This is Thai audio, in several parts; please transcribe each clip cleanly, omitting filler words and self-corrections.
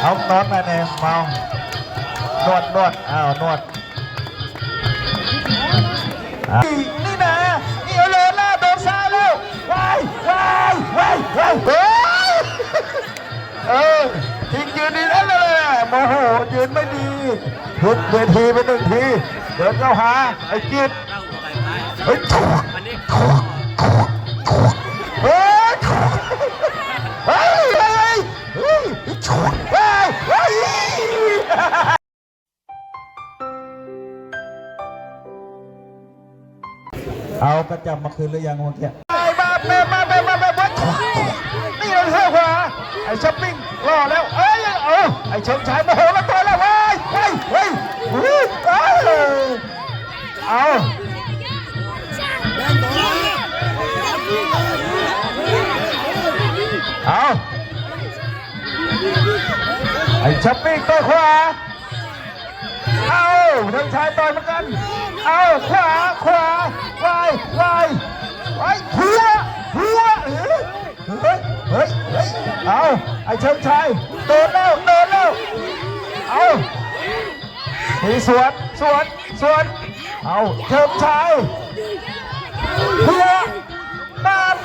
เอานอนมาเนี่ยเมานวดอ้าวนวดนี่นะนี่เอาเลยล่ะโดนซาแล้วว้ายทิ้งยืนดีนั่นเลยโมโหยืนไม่ดีทุบเวทีไปหนึ่งทีเดินเข้าหาไอ้จิตเฮ้ยเอากระจับมาคืนหรือยังเมื่อกี้มานี่เราเท่าขวาไอ้ช้อปปิ้งรอแล้วไอ้เฉิงชายโมโหแล้วตัวแล้วเอาไอ้ช้อปปิ้งตัวขวาเฉิงชายต่อยเหมือนกันขวาวายหัวเฮ้ยไอ้เฉิงชายโดนแล้วมีสวนเฉิงชายหัวแบบ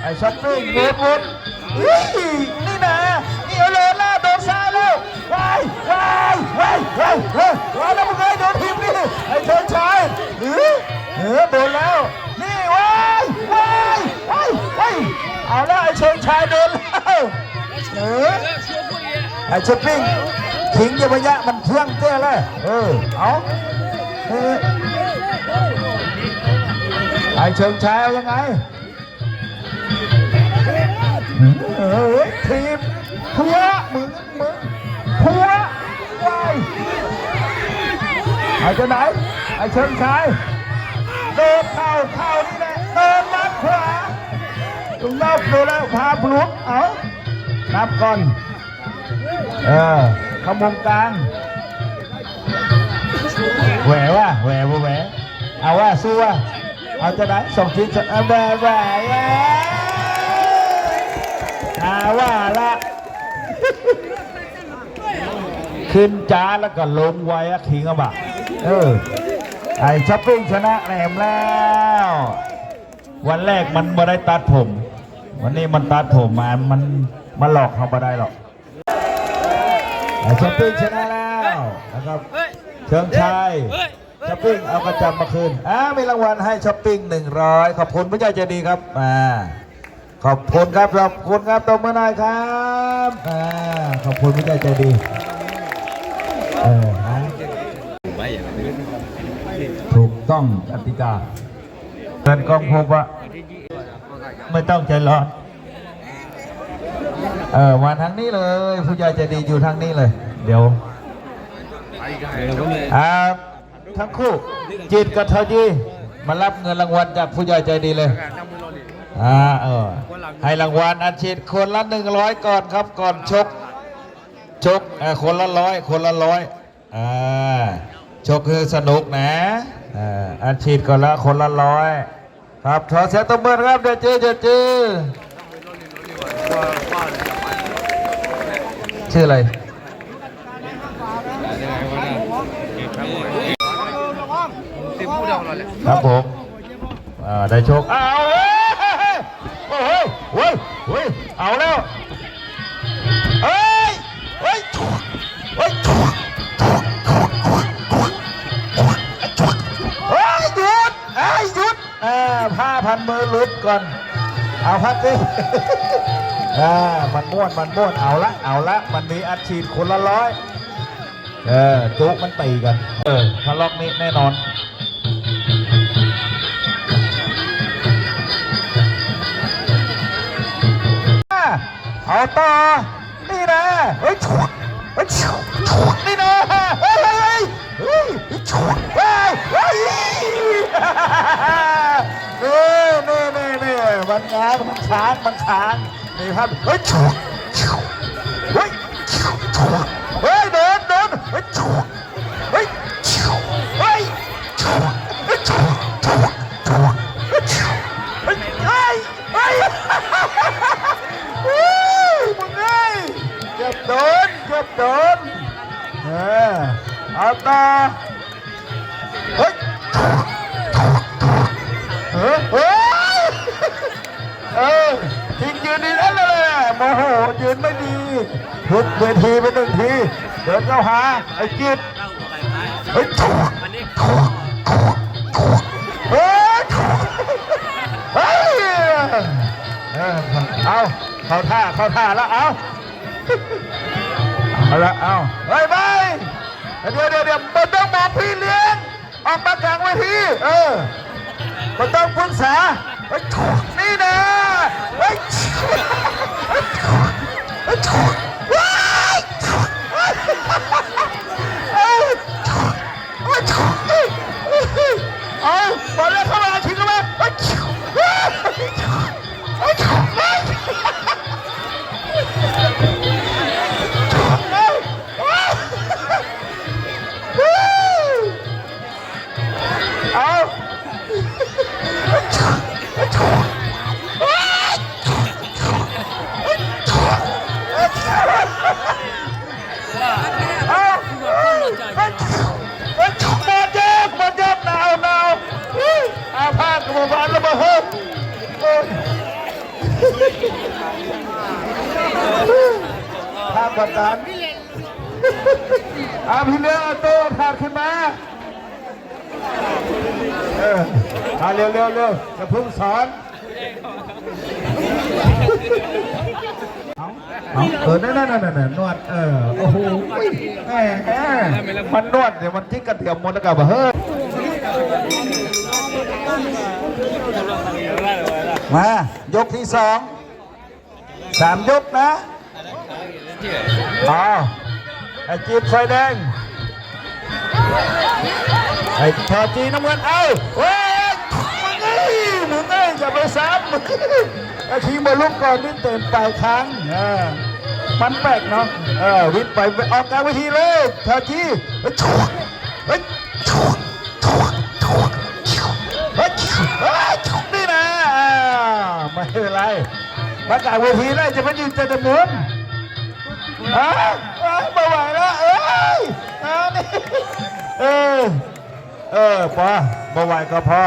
ไอ้ช้อปปิ้งมุดนี่นะนี่เอาเลยล่ะโดนซาแล้วว้ายแล้วมึงไงโดนทีมนี่ไอ้เฉิงชายโดนแล้วนี่ว้ายเอาแล้วไอ้เฉิงชายโดนแล้วไอ้ช้อปปิ้งขิงเยอะมันเชื่องเจ้เลยเอาไอ้เฉิงชายเอายังไงทีมหัวมึงหัววายไอ้จะไหนไอ้เฉิงชายเดินเข้านี่แหละเดินมาขวาตรงนอกดูแล้วพาพลุกนับก่อนขมงกลางแหวเอาว่าสู้ว่าเอาจะไหนส่งชิ้นแหวว่าละขึ้นจ้าแล้วก็ลงไว้ขิงบะไอ้ช้อปปิ้งชนะแหลมแล้ววันแรกมันไม่ได้ตัดผมวันนี้มันตัดผมมันหลอกเขาไม่ได้หรอกไอ้ช้อปปิ้งชนะแล้วนะครับเชิงชัยช้อปปิ้งเอากระจับมาคืนมีรางวัลให้ช้อปปิ้ง100ขอบคุณผู้ใหญ่ใจดีครับขอบคุณครับตบมือหน่อยครับขอบคุณผู้ใหญ่ใจดีถูกต้องกติกาเงินกองพบว่าไม่ต้องใจร้อนมาทางนี้เลยผู้ใหญ่ใจดีอยู่ทางนี้เลยเดี๋ยวทั้งคู่จิตกับเทยีมารับเงินรางวัลจากผู้ใหญ่ใจดีเลยให้รางวัลอาชีพคนละ100ก่อนครับก่อนชกคนละ100ชกคือสนุกนะอาชีพก่อนละคนละ100ครับขอเสียงตบมือครับเดี๋ยวจื้อชื่ออะไรครับผมได้โชคเอาแล้วหยุดผ้าพันมือลุดก่อนเอาพัดสิมันม้วนเอาละมันมีอัดฉีดคนละ100จุกมันตีกันทะเลาะนี้แน่นอนเอาต่อนี่นะนี่นะนี่มันงานมันช้างนี่ครับเดิน โมโหยืนไม่ดีทุบเวทีไปหนึ่งทีเดินเข้าหาไอ้จิตเฮ้ยถูกถูกถูกถูกเฮ้ยถูกเฮ้ยเอาเข้าท่าแล้วเอาละเอาเฮ้ยไปเดี๋ยวมันต้องบอกพี่เลี้ยงออกมากลางเวทีมันต้องปรึกษาเฮ้ยถูกนี่นะเฮ้ยถูกว้ายถูกเอาบอลแล้วเข้ามาทิ้งเข้ามาภาพกดดันพี่เลี้ยงเอาโต้ถาดขึ้นมาเร็วจะพึ่งสอนนั่นนวดโอ้โหมันนวดเดี๋ยวมันทิ้งกระเทียมหมดแล้วกับเฮ้ยมายกที่3 ยกนะไอ้จีบไฟแดงไอ้ทอจีน้ำเงินเอาเฮ้ยมึงอย่าไปซ้ำไอ้ทีมาลุกก่อนนี่เต็มปลายครั้งมันแปลกเนาะวิทย์ไปออกกลางเวทีเลยทอจีถูกนี่นะไม่เป็นไรประกาศเวทีได้จะมายืนจะมุนมาไหวแล้วนี่พอมาไหวก็พอ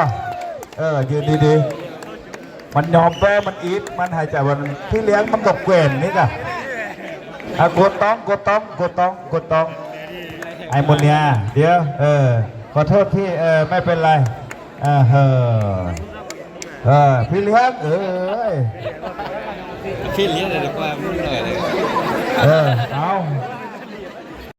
ยืนดีๆมันยอมแพ้มันอีทมันหายใจวันที่เลี้ยงมันตกเกวนนี่ก่ะกดต้องไอ้มนเนี่ยเดี๋ยวขอโทษที่ไม่เป็นไรพี่เลี้ยงพี่เลี้ยงอะไรกว่ามึงหน่อยเลย